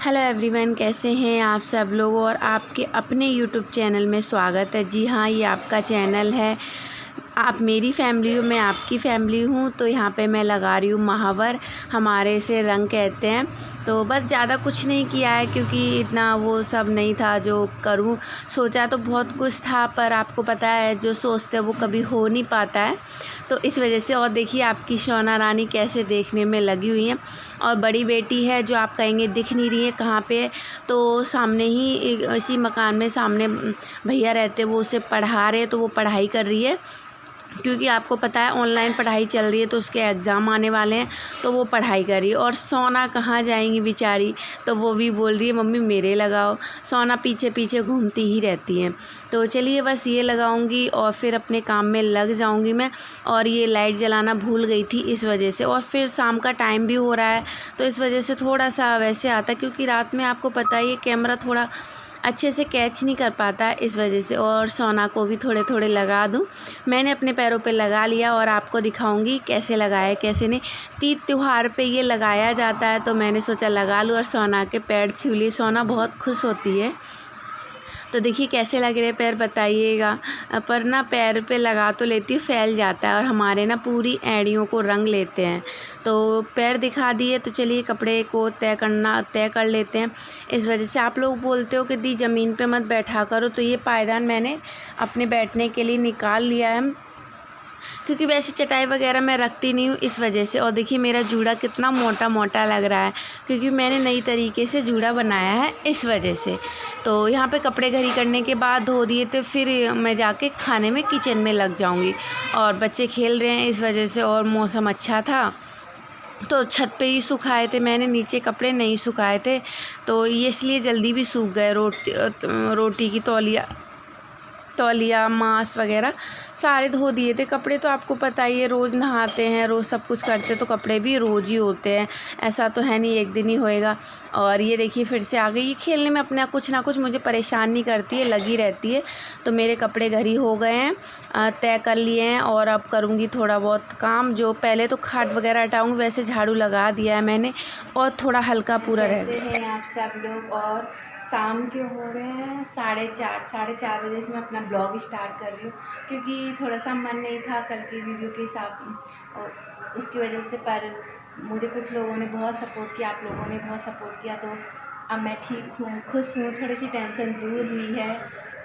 Hello everyone, कैसे हैं आप सब लोग। और आपके अपने यूट्यूब चैनल में स्वागत है। जी हाँ, ये आपका चैनल है। आप मेरी फैमिली हो, मैं आपकी फैमिली हूँ। तो यहाँ पे मैं लगा रही हूँ महावर, हमारे इसे रंग कहते हैं। तो बस ज़्यादा कुछ नहीं किया है क्योंकि इतना वो सब नहीं था जो करूँ। सोचा तो बहुत कुछ था, पर आपको पता है जो सोचते हैं वो कभी हो नहीं पाता है। तो इस वजह से। और देखिए आपकी सोना रानी कैसे देखने में लगी हुई है। और बड़ी बेटी है जो आप कहेंगे दिख नहीं रही है कहाँ पे है, तो सामने ही इसी मकान में सामने भैया रहते, वो उसे पढ़ा रहे, तो वो पढ़ाई कर रही है। क्योंकि आपको पता है ऑनलाइन पढ़ाई चल रही है, तो उसके एग्ज़ाम आने वाले हैं, तो वो पढ़ाई कर रही है। और सोना कहाँ जाएंगी बेचारी, तो वो भी बोल रही है मम्मी मेरे लगाओ। सोना पीछे पीछे घूमती ही रहती हैं। तो चलिए बस ये लगाऊंगी और फिर अपने काम में लग जाऊंगी मैं। और ये लाइट जलाना भूल गई थी इस वजह से। और फिर शाम का टाइम भी हो रहा है, तो इस वजह से थोड़ा सा वैसे आता, क्योंकि रात में आपको पता ही है कैमरा थोड़ा अच्छे से कैच नहीं कर पाता है, इस वजह से। और सोना को भी थोड़े थोड़े लगा दूँ। मैंने अपने पैरों पे लगा लिया और आपको दिखाऊंगी कैसे लगाया कैसे नहीं। तीज त्यौहार पे ये लगाया जाता है, तो मैंने सोचा लगा लूँ और सोना के पैर छू लिए। सोना बहुत खुश होती है। तो देखिए कैसे लग रहे पैर, बताइएगा। पर ना पैर पे लगा तो लेती हूँ, फैल जाता है। और हमारे ना पूरी एड़ियों को रंग लेते हैं। तो पैर दिखा दिए, तो चलिए कपड़े को तय कर लेते हैं। इस वजह से आप लोग बोलते हो कि दी ज़मीन पे मत बैठा करो, तो ये पायदान मैंने अपने बैठने के लिए निकाल लिया है, क्योंकि वैसे चटाई वगैरह मैं रखती नहीं हूँ, इस वजह से। और देखिए मेरा जूड़ा कितना मोटा मोटा लग रहा है, क्योंकि मैंने नई तरीके से जूड़ा बनाया है, इस वजह से। तो यहाँ पे कपड़े घड़ी करने के बाद धो दिए थे, फिर मैं जाके खाने में किचन में लग जाऊँगी। और बच्चे खेल रहे हैं इस वजह से। और मौसम अच्छा था, तो छत पे ही सुखाए थे मैंने, नीचे कपड़े नहीं सुखाए थे, तो ये इसलिए जल्दी भी सूख गए। रोटी की तौलिया मांस वगैरह सारे धो दिए थे। कपड़े तो आपको पता ही है, रोज़ नहाते हैं, रोज़ सब कुछ करते, तो कपड़े भी रोज़ ही होते हैं, ऐसा तो है नहीं एक दिन ही होएगा। और ये देखिए फिर से आ गई। ये खेलने में अपना कुछ ना कुछ मुझे परेशान नहीं करती है, लगी रहती है। तो मेरे कपड़े घर ही हो गए हैं, तय कर लिए हैं। और अब करूँगी थोड़ा बहुत काम, जो पहले तो खाट वगैरह हटाऊँगी, वैसे झाड़ू लगा दिया है मैंने, और थोड़ा हल्का पूरा रह गया है। आप सब लोग, और शाम के हो रहे हैं 4:30 बजे से मैं अपना ब्लॉग स्टार्ट कर रही हूँ, क्योंकि थोड़ा सा मन नहीं था कल की वीडियो के हिसाब, और उसकी वजह से। पर मुझे कुछ लोगों ने बहुत सपोर्ट किया, आप लोगों ने बहुत सपोर्ट किया, तो अब मैं ठीक हूँ, खुश हूँ, थोड़ी सी टेंशन दूर हुई है,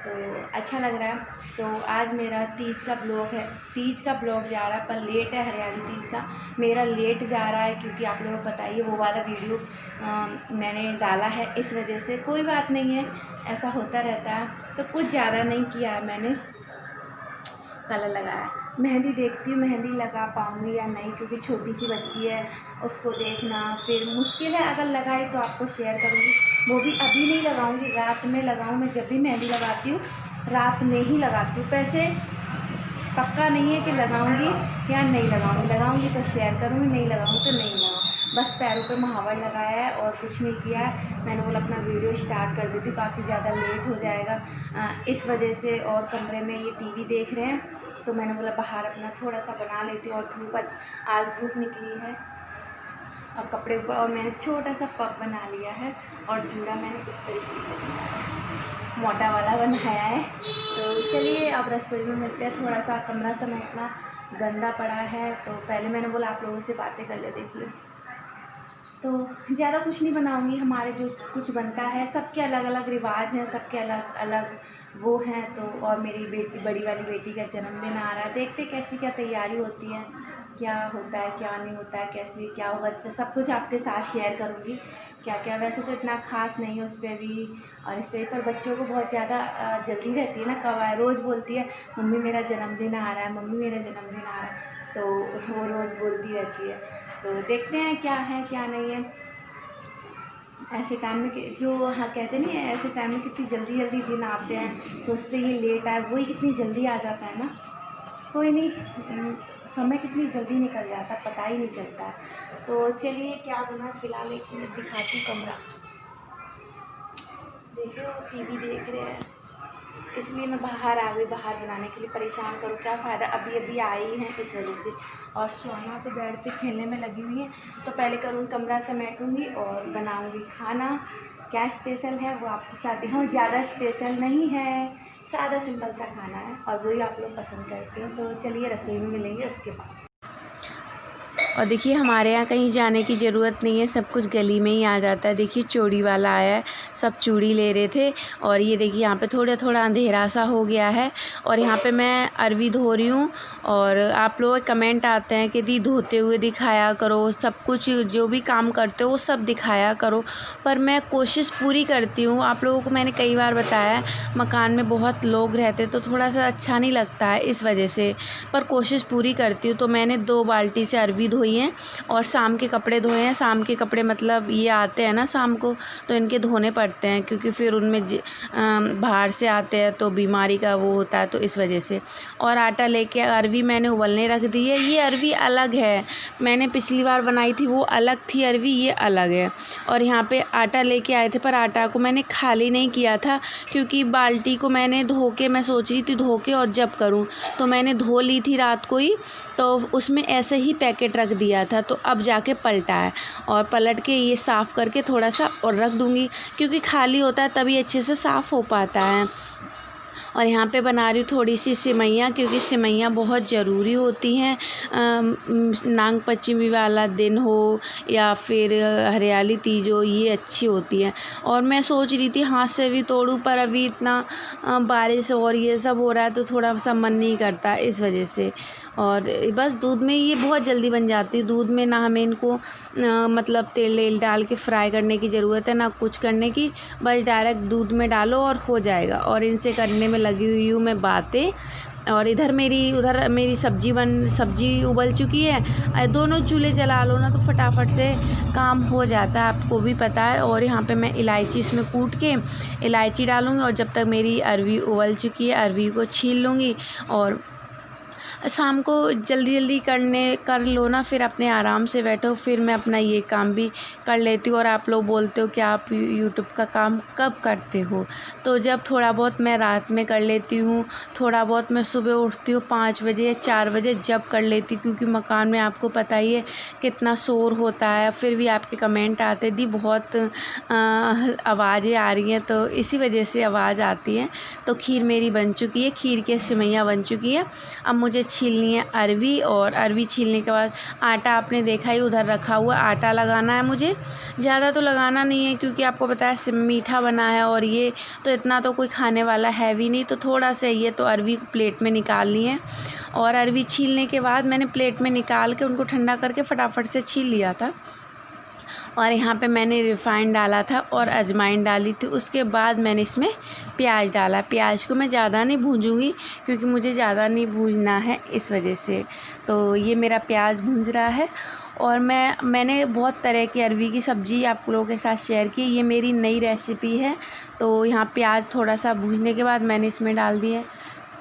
तो अच्छा लग रहा है। तो आज मेरा तीज का ब्लॉग है, तीज का ब्लॉग जा रहा है, पर लेट है। हरियाली तीज का मेरा लेट जा रहा है, क्योंकि आप लोगों को बताइए वो वाला वीडियो मैंने डाला है, इस वजह से। कोई बात नहीं है, ऐसा होता रहता है। तो कुछ ज़्यादा नहीं किया है मैंने, कलर लगाया। मेहंदी देखती हूँ मेहंदी लगा पाऊँगी या नहीं, क्योंकि छोटी सी बच्ची है, उसको देखना फिर मुश्किल है। अगर लगाई तो आपको शेयर करूँगी, वो भी अभी नहीं लगाऊँगी, रात में लगाऊँ। मैं जब भी मेहंदी लगाती हूँ रात में ही लगाती हूँ। वैसे पक्का नहीं है कि लगाऊंगी या नहीं लगाऊंगी तो शेयर करूँगी, नहीं लगाऊंगी तो नहीं लगाऊंगी। बस पैरों पे महावर लगाया है और कुछ नहीं किया है। मैंने बोला अपना वीडियो स्टार्ट कर देती हूँ, काफ़ी ज़्यादा लेट हो जाएगा इस वजह से। और कमरे में ये टीवी देख रहे हैं, तो मैंने बोला बाहर अपना थोड़ा सा बना लेती हूँ। और धूप आज धूप निकली है, और कपड़े ऊपर। और मैंने छोटा सा कप बना लिया है, और जूड़ा मैंने इस तरीके से मोटा वाला बनाया है। तो चलिए अब रसोई में मिलते हैं। थोड़ा सा कमरा समेटना गंदा पड़ा है, तो पहले मैंने बोला आप लोगों से बातें कर ले। देखिए तो ज़्यादा कुछ नहीं बनाऊंगी, हमारे जो कुछ बनता है सबके अलग अलग रिवाज हैं, सबके अलग अलग वो हैं। तो और मेरी बेटी, बड़ी वाली बेटी का जन्मदिन आ रहा है, देखते कैसी क्या तैयारी होती है, क्या होता है क्या नहीं होता है, कैसे क्या होगा, जैसे सब कुछ आपके साथ शेयर करूँगी क्या क्या। वैसे तो इतना खास नहीं है उस पर भी, और इस पर बच्चों को बहुत ज़्यादा जल्दी रहती है ना, कब आए। रोज़ बोलती है मम्मी मेरा जन्मदिन आ रहा है, मम्मी मेरा जन्मदिन आ रहा है, तो वो रोज़ बोलती रहती है। तो देखते हैं क्या है क्या नहीं है। ऐसे टाइम में जो हाँ कहते नहीं है, ऐसे टाइम में कितनी जल्दी जल्दी दिन आते हैं, सोचते ही लेट आए, वही कितनी जल्दी आ जाता है ना। कोई नहीं, समय कितनी जल्दी निकल जाता है, पता ही नहीं चलता है। तो चलिए क्या बना, फ़िलहाल एक मिनट दिखाती हूँ कमरा। देखिए वो टीवी देख रहे हैं, इसलिए मैं बाहर आ गई, बाहर बनाने के लिए। परेशान करो क्या फ़ायदा, अभी अभी आई हैं इस वजह से। और सोना तो बेड पे खेलने में लगी हुई है, तो पहले करूँ कमरा समेटूँगी और बनाऊँगी खाना। क्या स्पेशल है वो आपके साथ दिखाऊँ। ज़्यादा स्पेशल नहीं है, सादा सिंपल सा खाना है और वही आप लोग पसंद करते हैं। तो चलिए रसोई में मिलेंगे उसके बाद। और देखिए हमारे यहाँ कहीं जाने की ज़रूरत नहीं है, सब कुछ गली में ही आ जाता है। देखिए चूड़ी वाला आया है, सब चूड़ी ले रहे थे। और ये देखिए यहाँ पे थोड़ा थोड़ा अंधेरा सा हो गया है। और यहाँ पे मैं अरवी धो रही हूँ। और आप लोग कमेंट आते हैं कि दी धोते हुए दिखाया करो, सब कुछ जो भी काम करते हो वो सब दिखाया करो। पर मैं कोशिश पूरी करती हूँ। आप लोगों को मैंने कई बार बताया है, मकान में बहुत लोग रहते तो थोड़ा सा अच्छा नहीं लगता है इस वजह से, पर कोशिश पूरी करती हूँ। तो मैंने 2 बाल्टी से अरवी धोई हैं और शाम के कपड़े धोए हैं। शाम के कपड़े मतलब ये आते हैं ना शाम को, तो इनके धोने पड़ते हैं क्योंकि फिर उनमें बाहर से आते हैं तो बीमारी का वो होता है, तो इस वजह से। और आटा लेके अरवी मैंने उबलने रख दी है। ये अरवी अलग है, मैंने पिछली बार बनाई थी वो अलग थी अरवी, ये अलग है। और यहाँ पे आटा लेके आए थे, पर आटा को मैंने खाली नहीं किया था क्योंकि बाल्टी को मैंने धो के, मैं सोच रही थी धो के और जब करूँ, तो मैंने धो ली थी रात को ही, तो उसमें ऐसे ही पैकेट रख दिया था। तो अब जाके पलटा है और पलट के ये साफ़ करके थोड़ा सा और रख दूँगी क्योंकि खाली होता है तभी अच्छे से साफ़ हो पाता है। और यहाँ पे बना रही हूँ थोड़ी सी सिमैयाँ, क्योंकि सिमैयाँ बहुत ज़रूरी होती हैं। नाग पंचमी वाला दिन हो या फिर हरियाली तीज हो, ये अच्छी होती है। और मैं सोच रही थी हाथ से भी तोड़ूँ, पर अभी इतना बारिश और ये सब हो रहा है तो थोड़ा सा मन नहीं करता इस वजह से। और बस दूध में ये बहुत जल्दी बन जाती है। दूध में ना हमें इनको मतलब तेल डाल के फ्राई करने की ज़रूरत है, ना कुछ करने की, बस डायरेक्ट दूध में डालो और हो जाएगा। और इनसे करने में लगी हुई हूँ मैं बातें। और उधर मेरी सब्जी उबल चुकी है। दोनों चूल्हे जला लो ना तो फटाफट से काम हो जाता है, आपको भी पता है। और यहाँ पे मैं इलायची इसमें कूट के इलायची डालूँगी। और जब तक मेरी अरवी उबल चुकी है, अरवी को छील लूँगी। और शाम को जल्दी कर लो ना, फिर अपने आराम से बैठो, फिर मैं अपना ये काम भी कर लेती हूँ। और आप लोग बोलते हो कि आप यूट्यूब का काम कब करते हो, तो जब थोड़ा बहुत मैं रात में कर लेती हूँ, थोड़ा बहुत मैं सुबह उठती हूँ 5 बजे या 4 बजे जब कर लेती हूँ, क्योंकि मकान में आपको पता ही है कितना शोर होता है। फिर भी आपके कमेंट आते दी बहुत आवाज़ें आ रही हैं, तो इसी वजह से आवाज़ आती है। तो खीर मेरी बन चुकी है, खीर की सिमैयाँ बन चुकी है। अब मुझे छीलनी है अरवी। और अरवी छीलने के बाद आटा आपने देखा ही उधर रखा हुआ, आटा लगाना है मुझे। ज़्यादा तो लगाना नहीं है क्योंकि आपको पता है मीठा बना है और ये तो इतना तो कोई खाने वाला है भी नहीं, तो थोड़ा सा ही है। तो अरवी को प्लेट में निकालनी है। और अरवी छीलने के बाद मैंने प्लेट में निकाल के उनको ठंडा करके फटाफट से छील लिया था। और यहाँ पे मैंने रिफ़ाइंड डाला था और अजवाइन डाली थी। उसके बाद मैंने इसमें प्याज डाला। प्याज को मैं ज़्यादा नहीं भूंजूंगी क्योंकि मुझे ज़्यादा नहीं भूनना है इस वजह से। तो ये मेरा प्याज भूंज रहा है। और मैंने बहुत तरह की अरवी की सब्ज़ी आप लोगों के साथ शेयर की, ये मेरी नई रेसिपी है। तो यहाँ प्याज थोड़ा सा भूनने के बाद मैंने इसमें डाल दिए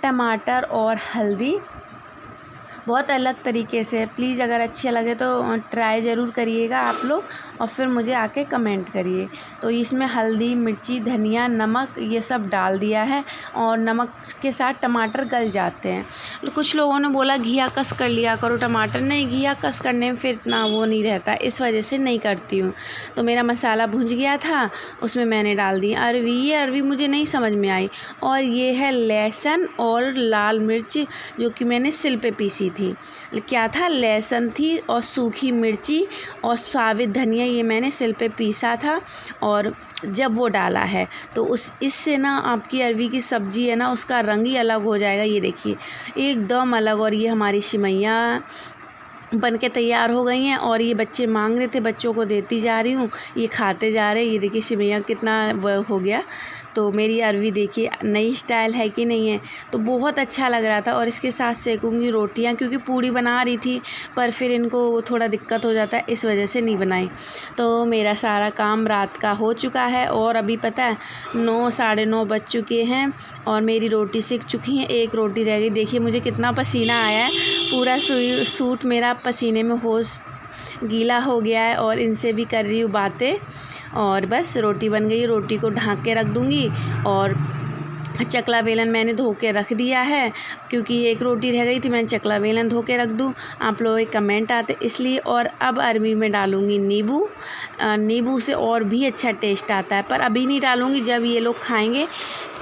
टमाटर और हल्दी, बहुत अलग तरीके से। प्लीज़ अगर अच्छे लगे तो ट्राई ज़रूर करिएगा आप लोग और फिर मुझे आके कमेंट करिए। तो इसमें हल्दी, मिर्ची, धनिया, नमक ये सब डाल दिया है। और नमक के साथ टमाटर गल जाते हैं। तो कुछ लोगों ने बोला घिया कस कर लिया करो टमाटर, नहीं, घिया कस करने में फिर इतना वो नहीं रहता, इस वजह से नहीं करती हूँ। तो मेरा मसाला भुंज गया था, उसमें मैंने डाल दी अरवी। ये अरवी मुझे नहीं समझ में आई। और ये है लहसुन और लाल मिर्च जो कि मैंने सिल पे पीसी थी। क्या था, लहसुन थी और सूखी मिर्ची और साबित धनिया, ये मैंने सिल पे पीसा था। और जब वो डाला है तो इससे ना आपकी अरवी की सब्ज़ी है ना, उसका रंग ही अलग हो जाएगा। ये देखिए एकदम अलग। और ये हमारी सिमैयाँ बन के तैयार हो गई हैं। और ये बच्चे मांग रहे थे, बच्चों को देती जा रही हूँ, ये खाते जा रहे हैं। ये देखिए सिमैयाँ कितना हो गया। तो मेरी अरवी देखिए नई स्टाइल है कि नहीं है, तो बहुत अच्छा लग रहा था। और इसके साथ सेकूँगी रोटियां, क्योंकि पूड़ी बना रही थी पर फिर इनको थोड़ा दिक्कत हो जाता है, इस वजह से नहीं बनाई। तो मेरा सारा काम रात का हो चुका है। और अभी पता है 9 साढ़े 9 बज चुके हैं और मेरी रोटी सिक चुकी है, एक रोटी रह गई। देखिए मुझे कितना पसीना आया है, पूरा सूट मेरा पसीने में गीला हो गया है। और इनसे भी कर रही हूँ बातें। और बस रोटी बन गई, रोटी को ढक के रख दूँगी और चकला बेलन मैंने धो के रख दिया है, क्योंकि एक रोटी रह गई थी, मैंने चकला बेलन धो के रख दूँ। आप लोगों के कमेंट आते इसलिए। और अब अरबी में डालूँगी नींबू। नींबू से और भी अच्छा टेस्ट आता है, पर अभी नहीं डालूँगी, जब ये लोग खाएंगे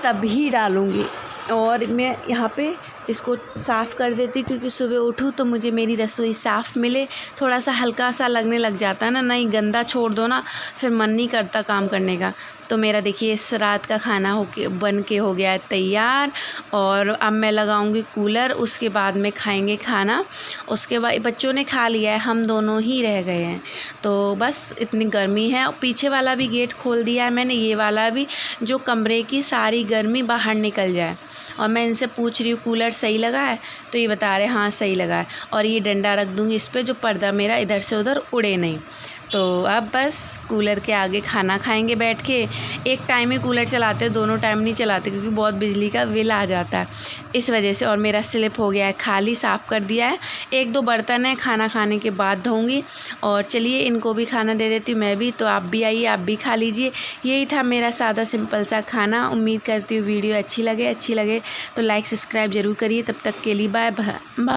तभी डालूँगी। और मैं यहाँ पे इसको साफ़ कर देती, क्योंकि सुबह उठूँ तो मुझे मेरी रसोई साफ़ मिले। थोड़ा सा हल्का सा लगने लग जाता है ना, नहीं गंदा छोड़ दो ना फिर मन नहीं करता काम करने का। तो मेरा देखिए इस रात का खाना बन के हो गया है तैयार। और अब मैं लगाऊंगी कूलर, उसके बाद में खाएंगे खाना। उसके बाद बच्चों ने खा लिया है, हम दोनों ही रह गए हैं। तो बस इतनी गर्मी है। पीछे वाला भी गेट खोल दिया है मैंने, ये वाला भी, जो कमरे की सारी गर्मी बाहर निकल जाए। और मैं इनसे पूछ रही हूँ कूलर सही लगा है, तो ये बता रहे हाँ सही लगा है। और ये डंडा रख दूँगी इस पर, जो पर्दा मेरा इधर से उधर उड़े नहीं। तो अब बस कूलर के आगे खाना खाएंगे बैठ के। एक टाइम ही कूलर चलाते हैं, दोनों टाइम नहीं चलाते, क्योंकि बहुत बिजली का बिल आ जाता है इस वजह से। और मेरा स्लिप हो गया है खाली, साफ़ कर दिया है। 1-2 बर्तन है, खाना खाने के बाद धोऊंगी। और चलिए इनको भी खाना दे देती हूँ मैं भी। तो आप भी आइए, आप भी खा लीजिए। यही था मेरा सादा सिंपल सा खाना। उम्मीद करती हूँ वीडियो अच्छी लगे तो लाइक सब्सक्राइब ज़रूर करिए। तब तक के लिए बाय बाय।